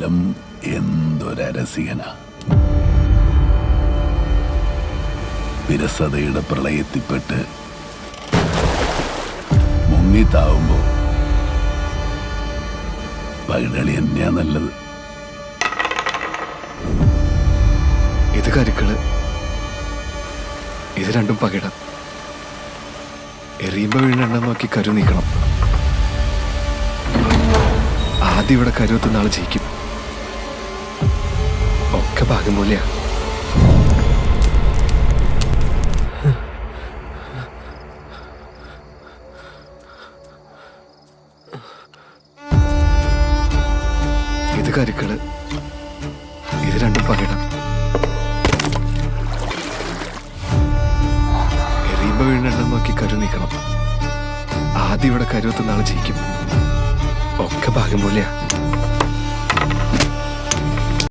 കാലം എന്തൊരരസികന. വിരസതയുടെ പ്രളയത്തിൽപ്പെട്ട് മുങ്ങിത്താവുമ്പോ പകിടളി തന്നെയാ നല്ലത്. ഇത് കരുക്കള്, ഇത് രണ്ടും പകിടം. എറിയുമ്പോ വീണെണ്ണം നോക്കി കരു നീക്കണം. ആദ്യം ഇവിടെ കരുവത്തുന്ന ആള് ജയിക്കും. ഒക്കെ ഭാഗം പോലെയാ. ഇത് കരുക്കള്, ഇത് രണ്ടും പകിടം. എറിയുമ്പോ വീണെണ്ണം നോക്കി കരു നീക്കണം. ആദ്യം ഇവിടെ കരുവത്തുന്ന ആള് ജയിക്കും. ഒക്കെ ഭാഗം പോലെയാ.